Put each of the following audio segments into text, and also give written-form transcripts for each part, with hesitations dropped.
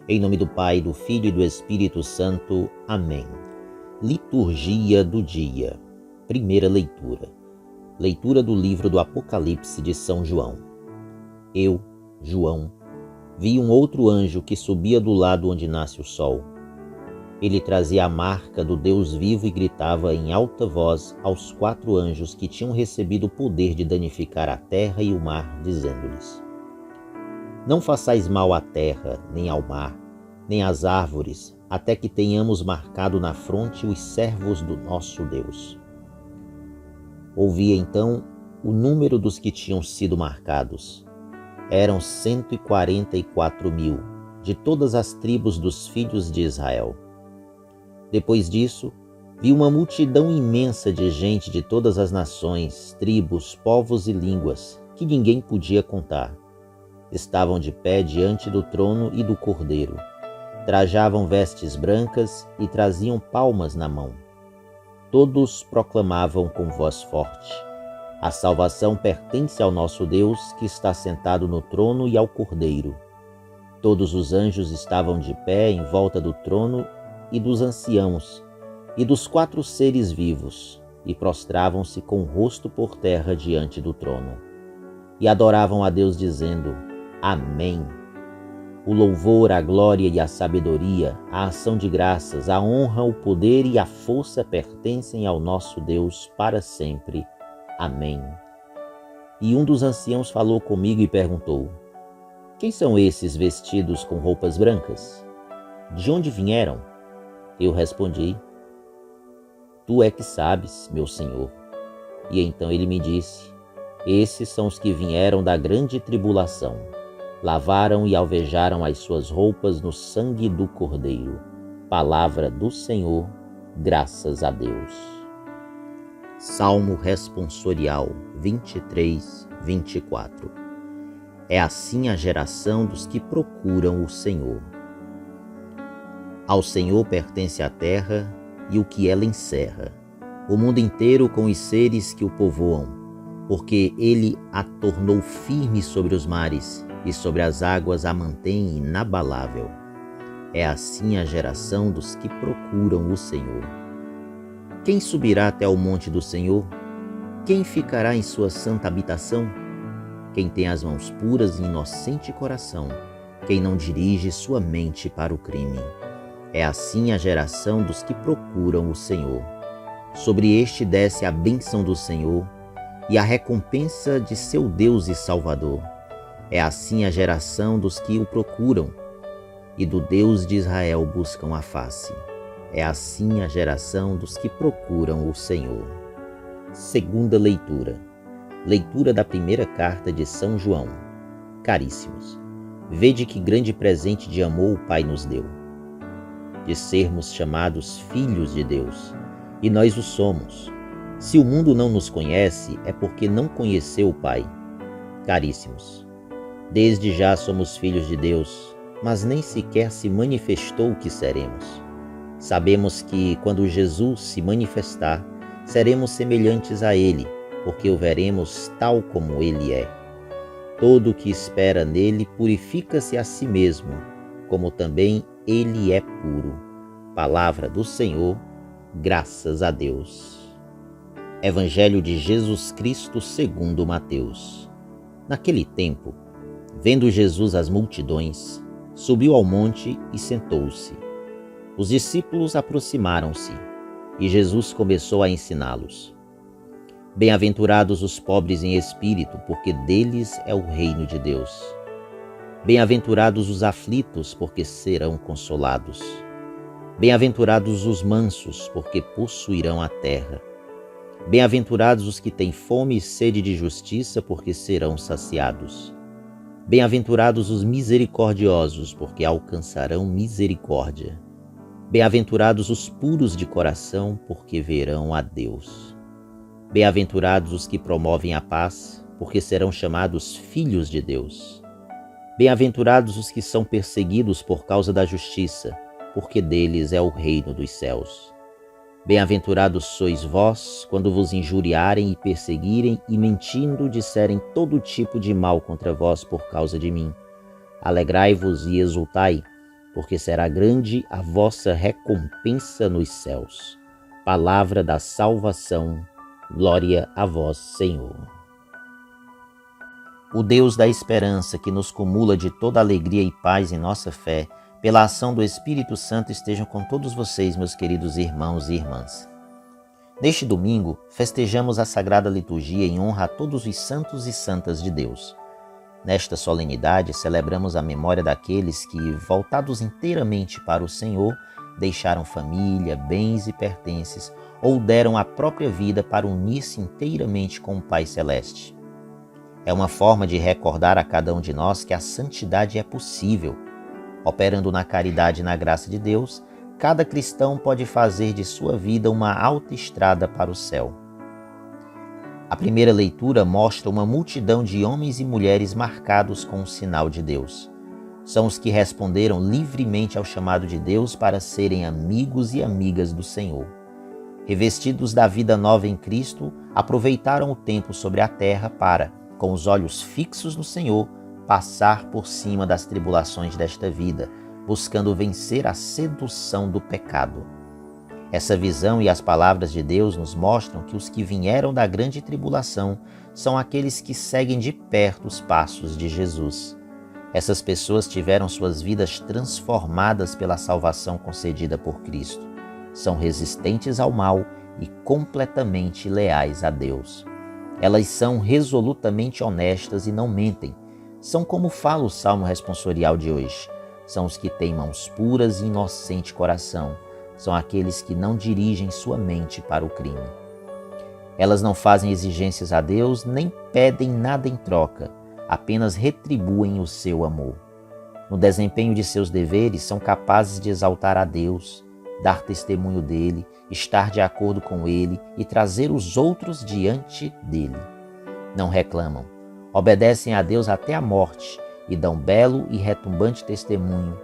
Em nome do Pai, do Filho e do Espírito Santo. Amém. Liturgia do dia. Primeira leitura. Leitura do livro do Apocalipse de São João. Eu, João, vi um outro anjo que subia do lado onde nasce o sol. Ele trazia a marca do Deus vivo e gritava em alta voz aos 4 anjos que tinham recebido o poder de danificar a terra e o mar, dizendo-lhes: Não façais mal à terra, nem ao mar, nem às árvores, até que tenhamos marcado na fronte os servos do nosso Deus. Ouvi então o número dos que tinham sido marcados. Eram 144.000, de todas as tribos dos filhos de Israel. Depois disso, vi uma multidão imensa de gente de todas as nações, tribos, povos e línguas, que ninguém podia contar. Estavam de pé diante do trono e do Cordeiro. Trajavam vestes brancas e traziam palmas na mão. Todos proclamavam com voz forte: A salvação pertence ao nosso Deus, que está sentado no trono, e ao Cordeiro. Todos os anjos estavam de pé em volta do trono e dos anciãos e dos 4 seres vivos, e prostravam-se com o rosto por terra diante do trono. E adoravam a Deus, dizendo: Amém. O louvor, a glória e a sabedoria, a ação de graças, a honra, o poder e a força pertencem ao nosso Deus para sempre. Amém. E um dos anciãos falou comigo e perguntou: Quem são esses vestidos com roupas brancas? De onde vieram? Eu respondi: Tu é que sabes, meu Senhor. E então ele me disse: Esses são os que vieram da grande tribulação. Lavaram e alvejaram as suas roupas no sangue do Cordeiro. Palavra do Senhor, graças a Deus. Salmo responsorial 23, 24. É assim a geração dos que procuram o Senhor. Ao Senhor pertence a terra e o que ela encerra, o mundo inteiro com os seres que o povoam, porque ele a tornou firme sobre os mares e sobre as águas a mantém inabalável. É assim a geração dos que procuram o Senhor. Quem subirá até o monte do Senhor? Quem ficará em sua santa habitação? Quem tem as mãos puras e inocente coração, quem não dirige sua mente para o crime. É assim a geração dos que procuram o Senhor. Sobre este desce a bênção do Senhor e a recompensa de seu Deus e Salvador. É assim a geração dos que o procuram e do Deus de Israel buscam a face. É assim a geração dos que procuram o Senhor. Segunda leitura. Leitura da primeira carta de São João. Caríssimos, vede que grande presente de amor o Pai nos deu, de sermos chamados filhos de Deus, e nós o somos. Se o mundo não nos conhece, é porque não conheceu o Pai. Caríssimos, desde já somos filhos de Deus, mas nem sequer se manifestou o que seremos. Sabemos que, quando Jesus se manifestar, seremos semelhantes a Ele, porque o veremos tal como Ele é. Todo o que espera nele purifica-se a si mesmo, como também Ele é puro. Palavra do Senhor, graças a Deus. Evangelho de Jesus Cristo segundo Mateus. Naquele tempo, vendo Jesus as multidões, subiu ao monte e sentou-se. Os discípulos aproximaram-se, e Jesus começou a ensiná-los. Bem-aventurados os pobres em espírito, porque deles é o reino de Deus. Bem-aventurados os aflitos, porque serão consolados. Bem-aventurados os mansos, porque possuirão a terra. Bem-aventurados os que têm fome e sede de justiça, porque serão saciados. Bem-aventurados os misericordiosos, porque alcançarão misericórdia. Bem-aventurados os puros de coração, porque verão a Deus. Bem-aventurados os que promovem a paz, porque serão chamados filhos de Deus. Bem-aventurados os que são perseguidos por causa da justiça, porque deles é o reino dos céus. Bem-aventurados sois vós, quando vos injuriarem e perseguirem e mentindo disserem todo tipo de mal contra vós por causa de mim. Alegrai-vos e exultai, porque será grande a vossa recompensa nos céus. Palavra da salvação, glória a vós, Senhor. O Deus da esperança, que nos cumula de toda alegria e paz em nossa fé, pela ação do Espírito Santo, estejam com todos vocês, meus queridos irmãos e irmãs. Neste domingo, festejamos a Sagrada Liturgia em honra a todos os santos e santas de Deus. Nesta solenidade, celebramos a memória daqueles que, voltados inteiramente para o Senhor, deixaram família, bens e pertences, ou deram a própria vida para unir-se inteiramente com o Pai Celeste. É uma forma de recordar a cada um de nós que a santidade é possível. Operando na caridade e na graça de Deus, cada cristão pode fazer de sua vida uma autoestrada para o céu. A primeira leitura mostra uma multidão de homens e mulheres marcados com o sinal de Deus. São os que responderam livremente ao chamado de Deus para serem amigos e amigas do Senhor. Revestidos da vida nova em Cristo, aproveitaram o tempo sobre a terra para, com os olhos fixos no Senhor, passar por cima das tribulações desta vida, buscando vencer a sedução do pecado. Essa visão e as palavras de Deus nos mostram que os que vieram da grande tribulação são aqueles que seguem de perto os passos de Jesus. Essas pessoas tiveram suas vidas transformadas pela salvação concedida por Cristo. São resistentes ao mal e completamente leais a Deus. Elas são resolutamente honestas e não mentem. São como fala o Salmo responsorial de hoje. São os que têm mãos puras e inocente coração. São aqueles que não dirigem sua mente para o crime. Elas não fazem exigências a Deus, nem pedem nada em troca, apenas retribuem o seu amor. No desempenho de seus deveres, são capazes de exaltar a Deus, dar testemunho dele, estar de acordo com ele e trazer os outros diante dele. Não reclamam, obedecem a Deus até a morte e dão belo e retumbante testemunho.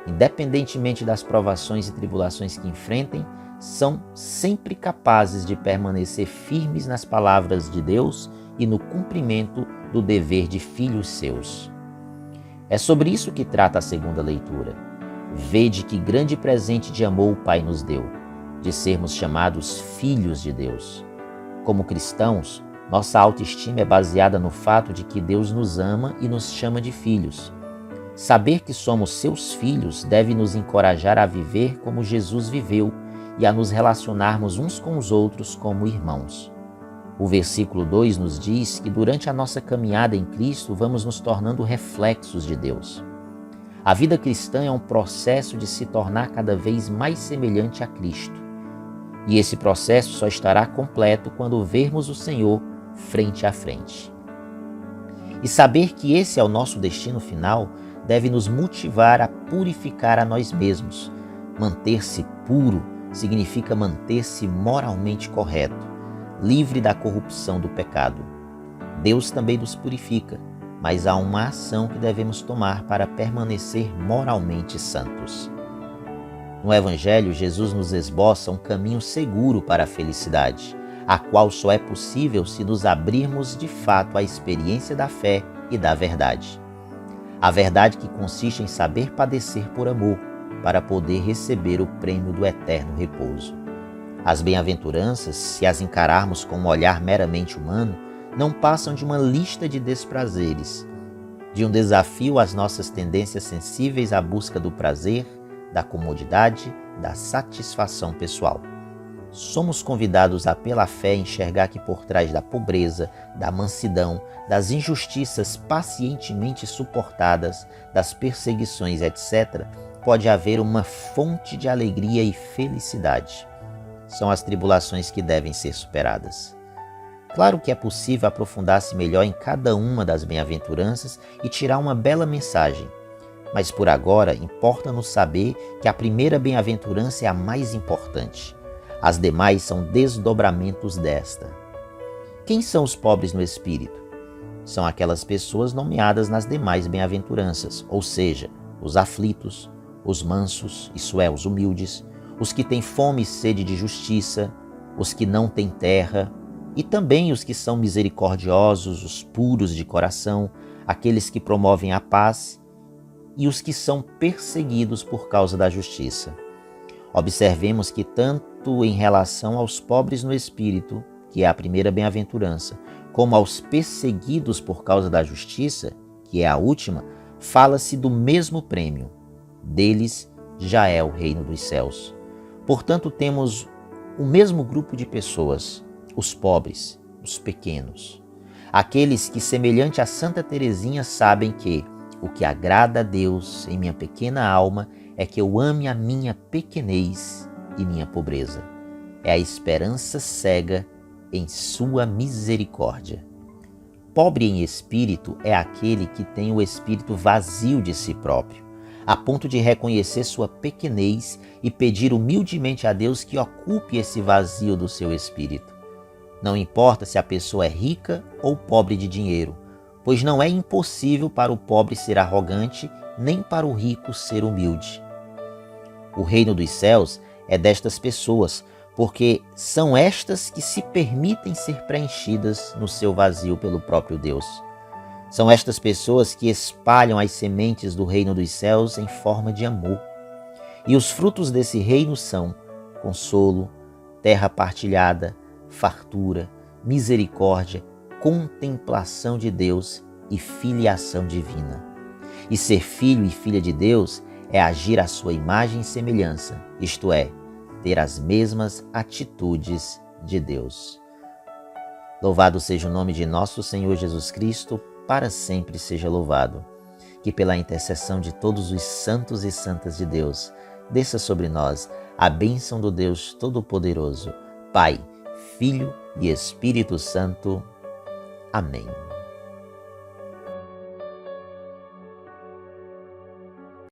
Independentemente das provações e tribulações que enfrentem, são sempre capazes de permanecer firmes nas palavras de Deus e no cumprimento do dever de filhos seus. É sobre isso que trata a segunda leitura. Vede que grande presente de amor o Pai nos deu, de sermos chamados filhos de Deus. Como cristãos, nossa autoestima é baseada no fato de que Deus nos ama e nos chama de filhos. Saber que somos seus filhos deve nos encorajar a viver como Jesus viveu e a nos relacionarmos uns com os outros como irmãos. O versículo 2 nos diz que durante a nossa caminhada em Cristo vamos nos tornando reflexos de Deus. A vida cristã é um processo de se tornar cada vez mais semelhante a Cristo. E esse processo só estará completo quando vermos o Senhor frente a frente. E saber que esse é o nosso destino final deve nos motivar a purificar a nós mesmos. Manter-se puro significa manter-se moralmente correto, livre da corrupção do pecado. Deus também nos purifica, mas há uma ação que devemos tomar para permanecer moralmente santos. No Evangelho, Jesus nos esboça um caminho seguro para a felicidade, a qual só é possível se nos abrirmos de fato à experiência da fé e da verdade. A verdade que consiste em saber padecer por amor, para poder receber o prêmio do eterno repouso. As bem-aventuranças, se as encararmos com um olhar meramente humano, não passam de uma lista de desprazeres, de um desafio às nossas tendências sensíveis à busca do prazer, da comodidade, da satisfação pessoal. Somos convidados a, pela fé, enxergar que por trás da pobreza, da mansidão, das injustiças pacientemente suportadas, das perseguições, etc., pode haver uma fonte de alegria e felicidade. São as tribulações que devem ser superadas. Claro que é possível aprofundar-se melhor em cada uma das bem-aventuranças e tirar uma bela mensagem, mas por agora importa-nos saber que a primeira bem-aventurança é a mais importante. As demais são desdobramentos desta. Quem são os pobres no espírito? São aquelas pessoas nomeadas nas demais bem-aventuranças, ou seja, os aflitos, os mansos, isso é, os humildes, os que têm fome e sede de justiça, os que não têm terra, e também os que são misericordiosos, os puros de coração, aqueles que promovem a paz e os que são perseguidos por causa da justiça. Observemos que tanto em relação aos pobres no espírito, que é a primeira bem-aventurança, como aos perseguidos por causa da justiça, que é a última, fala-se do mesmo prêmio. Deles já é o reino dos céus. Portanto, temos o mesmo grupo de pessoas, os pobres, os pequenos. Aqueles que, semelhante a Santa Teresinha, sabem que o que agrada a Deus em minha pequena alma é que eu ame a minha pequenez e minha pobreza. É a esperança cega em sua misericórdia. Pobre em espírito é aquele que tem o espírito vazio de si próprio, a ponto de reconhecer sua pequenez e pedir humildemente a Deus que ocupe esse vazio do seu espírito. Não importa se a pessoa é rica ou pobre de dinheiro, pois não é impossível para o pobre ser arrogante, nem para o rico ser humilde. O reino dos céus é destas pessoas, porque são estas que se permitem ser preenchidas no seu vazio pelo próprio Deus. São estas pessoas que espalham as sementes do reino dos céus em forma de amor. E os frutos desse reino são consolo, terra partilhada, fartura, misericórdia, contemplação de Deus e filiação divina. E ser filho e filha de Deus é agir à sua imagem e semelhança, isto é, ter as mesmas atitudes de Deus. Louvado seja o nome de nosso Senhor Jesus Cristo, para sempre seja louvado. Que pela intercessão de todos os santos e santas de Deus, desça sobre nós a bênção do Deus Todo-Poderoso, Pai, Filho e Espírito Santo. Amém.